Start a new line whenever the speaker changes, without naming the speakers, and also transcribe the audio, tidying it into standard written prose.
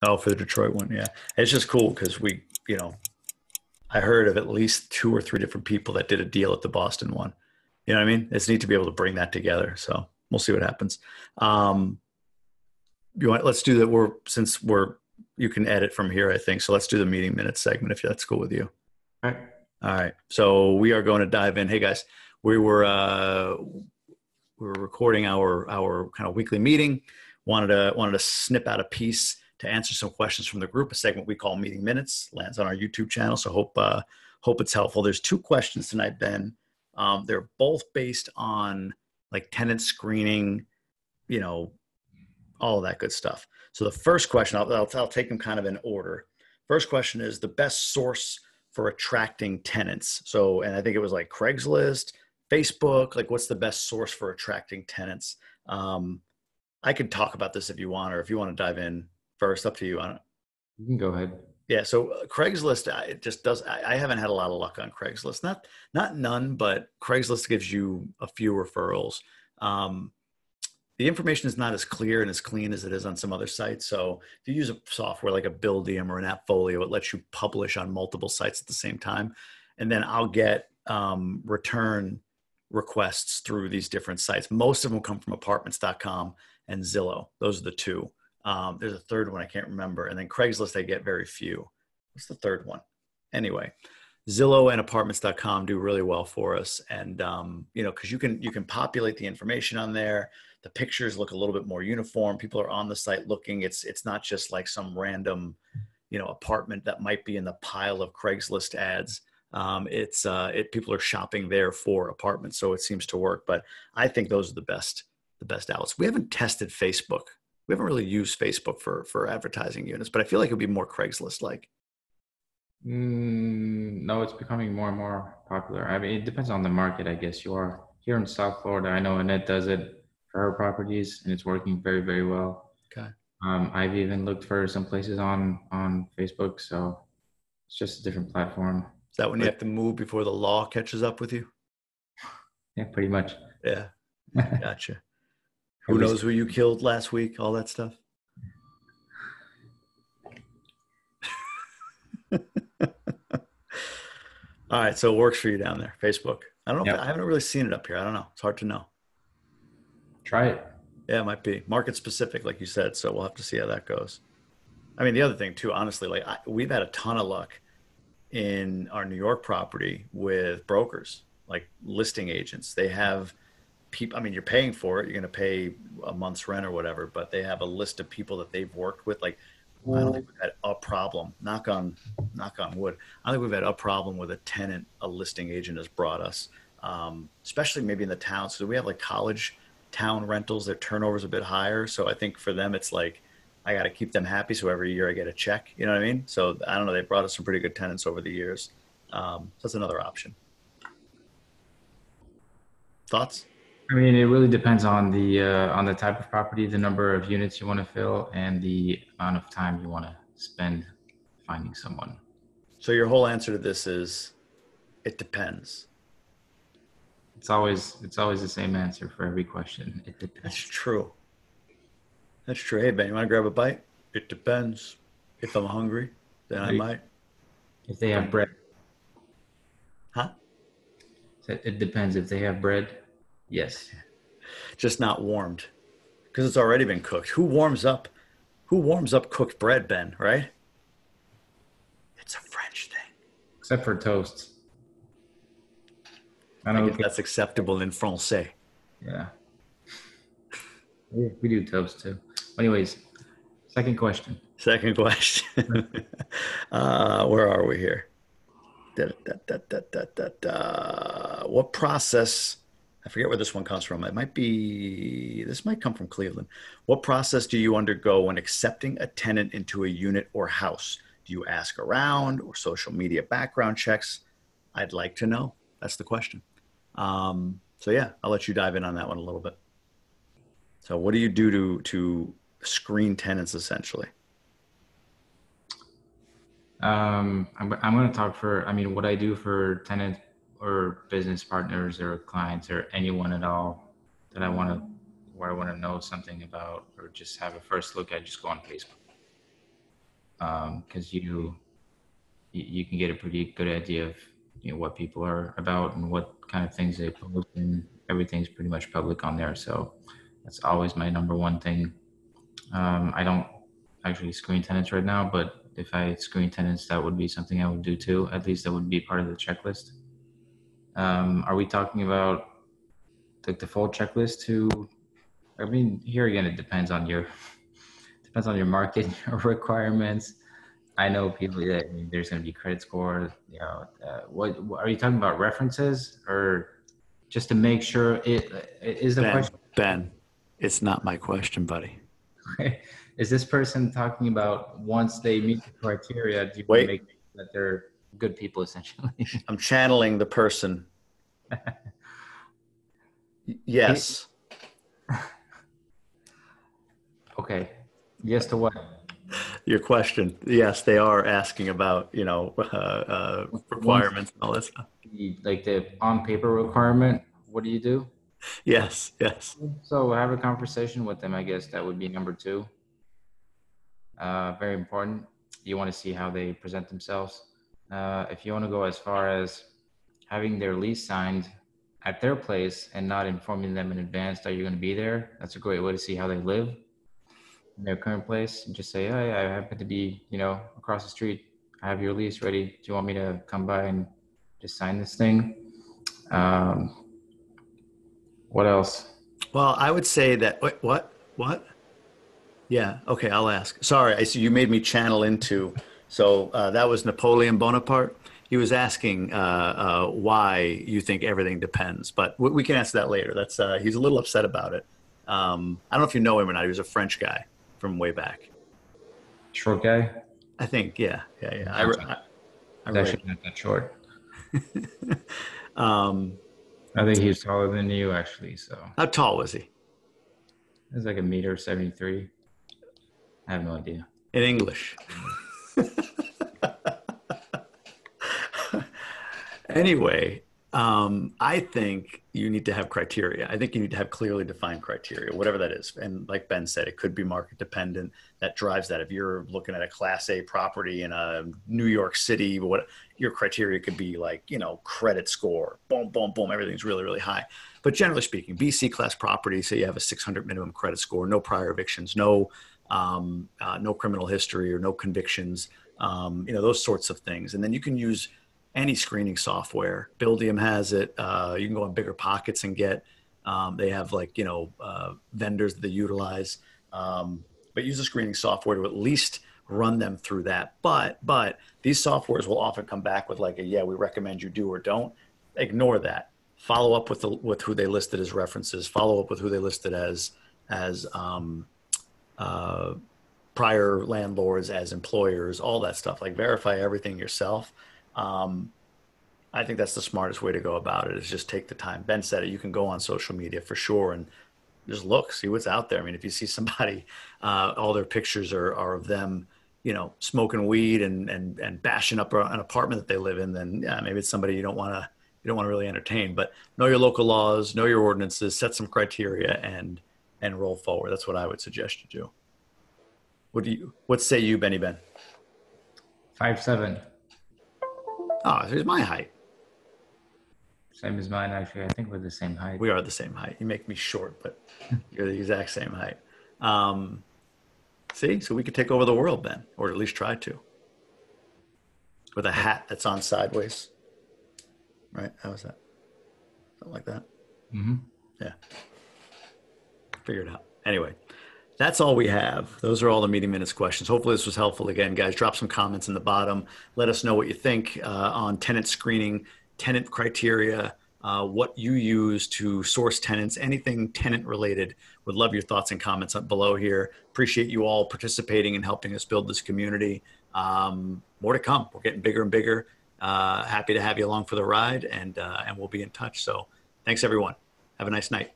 Oh, for the Detroit one, yeah. It's just cool because I heard of at least two or three different people that did a deal at the Boston one. You know what I mean? It's neat to be able to bring that together. So we'll see what happens. Um, let's do that. You can edit from here, I think. So let's do the meeting minutes segment if that's cool with you.
All right.
All right. So we are going to dive in. Hey guys, we were we were recording our kind of weekly meeting. Wanted to snip out a piece to answer some questions from the group. A segment we call Meeting Minutes lands on our YouTube channel. So hope it's helpful. There's two questions tonight, Ben. They're both based on like tenant screening, you know, all of that good stuff. So the first question, I'll take them kind of in order. First question is the best source for attracting tenants. So, and I think it was like Craigslist, Facebook, like what's the best source for attracting tenants? I could talk about this if you want, or if you want to dive in first, up to you. I don't.
You can go ahead.
Yeah, so Craigslist, it just does. I haven't had a lot of luck on Craigslist. Not none, but Craigslist gives you a few referrals. Um, the information is not as clear and as clean as it is on some other sites. So if you use a software like a Buildium or an AppFolio, it lets you publish on multiple sites at the same time. And then I'll get return requests through these different sites. Most of them come from apartments.com and Zillow. Those are the two. There's a third one I can't remember. And then Craigslist, I get very few. What's the third one? Anyway, Zillow and apartments.com do really well for us. And, because you can populate the information on there. The pictures look a little bit more uniform. People are on the site looking. It's not just like some random, apartment that might be in the pile of Craigslist ads. People are shopping there for apartments. So it seems to work. But I think those are the best outlets. We haven't tested Facebook. We haven't really used Facebook for advertising units, but I feel like it would be more Craigslist-like.
No, it's becoming more and more popular. I mean, it depends on the market, I guess. You are here in South Florida. I know Annette does it for her properties, and it's working very, very well.
Okay.
I've even looked for some places on Facebook, so it's just a different platform.
Is that when you have to move before the law catches up with you?
Yeah, pretty much.
Yeah. Gotcha. Who knows who you killed last week? All that stuff. All right. So it works for you down there. Facebook. I don't know.
Yep.
I haven't really seen it up here. I don't know. It's hard to know.
Try it.
Yeah, it might be market specific, like you said. So we'll have to see how that goes. I mean, the other thing too, honestly, like we've had a ton of luck in our New York property with brokers, like listing agents. They have people, I mean, you're paying for it. You're going to pay a month's rent or whatever, but they have a list of people that they've worked with. Like, I don't think we've had a problem, knock on wood. I don't think we've had a problem with a tenant, a listing agent has brought us, especially maybe in the town. So we have like college town rentals, their turnover is a bit higher. So I think for them, it's like, I got to keep them happy. So every year I get a check, you know what I mean? So I don't know. They brought us some pretty good tenants over the years. So that's another option. Thoughts?
I mean, it really depends on the type of property, the number of units you want to fill, and the amount of time you want to spend finding someone.
So your whole answer to this is, it depends.
It's always the same answer for every question. It depends.
That's true. That's true. Hey, Ben, you want to grab a bite? It depends. If I'm hungry, then I might.
If they have bread.
Huh?
It depends. If they have bread, yes.
Just not warmed because it's already been cooked. Who warms up cooked bread, Ben, right? It's a French thing.
Except for toast.
I guess that's acceptable in Francais.
Yeah. We do toast too. Anyways, second question.
Where are we here? What process? I forget where this one comes from. This might come from Cleveland. What process do you undergo when accepting a tenant into a unit or house? Do you ask around or social media background checks? I'd like to know. That's the question. So yeah, I'll let you dive in on that one a little bit. So what do you do to screen tenants essentially?
I'm going to talk what I do for tenant or business partners or clients or anyone at all that where I want to know something about or just have a first look at, just go on Facebook. because you can get a pretty good idea of what people are about and what kind of things they post, and everything's pretty much public on there. So that's always my number one thing. I don't actually screen tenants right now, but if I screen tenants, that would be something I would do too. At least that would be part of the checklist. Are we talking about like the full checklist to? I mean, here again, it depends on your market requirements. I know people that, I mean, there's going to be credit score. What are you talking about? References, or just to make sure it is the
Ben,
question?
Ben, it's not my question, buddy.
Is this person talking about once they meet the criteria, do you want to
Wait,
make sure that they're good people essentially?
I'm channeling the person. Yes.
Okay. Yes to what?
Your question. Yes, they are asking about,
Once
requirements and all that stuff.
like the on paper requirement, what do you do?
Yes, yes.
So have a conversation with them. I guess that would be number two. Very important. You want to see how they present themselves. If you want to go as far as having their lease signed at their place and not informing them in advance that you're going to be there, that's a great way to see how they live in their current place. And just say, hey, I happen to be, across the street. I have your lease ready. Do you want me to come by and just sign this thing? Um, what else?
Well, I would say that, what? Yeah. Okay. I'll ask. Sorry. I see you made me channel into. So that was Napoleon Bonaparte. He was asking why you think everything depends, but we can answer that later. That's he's a little upset about it. I don't know if you know him or not. He was a French guy from way back.
Short guy?
I think. Yeah. Yeah. Yeah.
No,
I
he's
read.
actually not that short.
um,
I think he's taller than you, actually. So
how tall was he
he's like a meter 73. I have no idea.
in English? Anyway, I think you need to have criteria. I think you need to have clearly defined criteria, whatever that is. And like Ben said, it could be market dependent. That drives that. If you're looking at a Class A property in a New York City, what your criteria could be like, credit score, boom, boom, boom. Everything's really, really high. But generally speaking, BC class property, say you have a 600 minimum credit score, no prior evictions, no criminal history or no convictions, those sorts of things. And then you can use any screening software. Buildium has it. You can go on Bigger Pockets and get. They have vendors that they utilize, but use a screening software to at least run them through that. But these softwares will often come back with like a yeah, we recommend you do or don't. Ignore that. Follow up with who they listed as references. Follow up with who they listed as prior landlords, as employers, all that stuff. Like verify everything yourself. Um, I think that's the smartest way to go about it is just take the time. Ben said it. You can go on social media for sure and just look, see what's out there. I mean, if you see somebody, all their pictures are of them, smoking weed and bashing up an apartment that they live in, then yeah, maybe it's somebody you don't want to really entertain. But know your local laws, know your ordinances, set some criteria, and roll forward. That's what I would suggest you do. What say you, Benny Ben?
5'7".
Oh, here's my height.
Same as mine, actually. I think we're the same height.
We are the same height. You make me short, but you're the exact same height. Um, See, so we could take over the world, Ben, or at least try to, with a hat that's on sideways. Right? How was that? Something like that.
Mm-hmm.
Yeah. Figure it out. Anyway, that's all we have. Those are all the meeting minutes questions. Hopefully this was helpful. Again, guys, drop some comments in the bottom. Let us know what you think on tenant screening, tenant criteria, what you use to source tenants, anything tenant related. Would love your thoughts and comments up below here. Appreciate you all participating and helping us build this community. More to come. We're getting bigger and bigger. Happy to have you along for the ride, and we'll be in touch. So thanks, everyone. Have a nice night.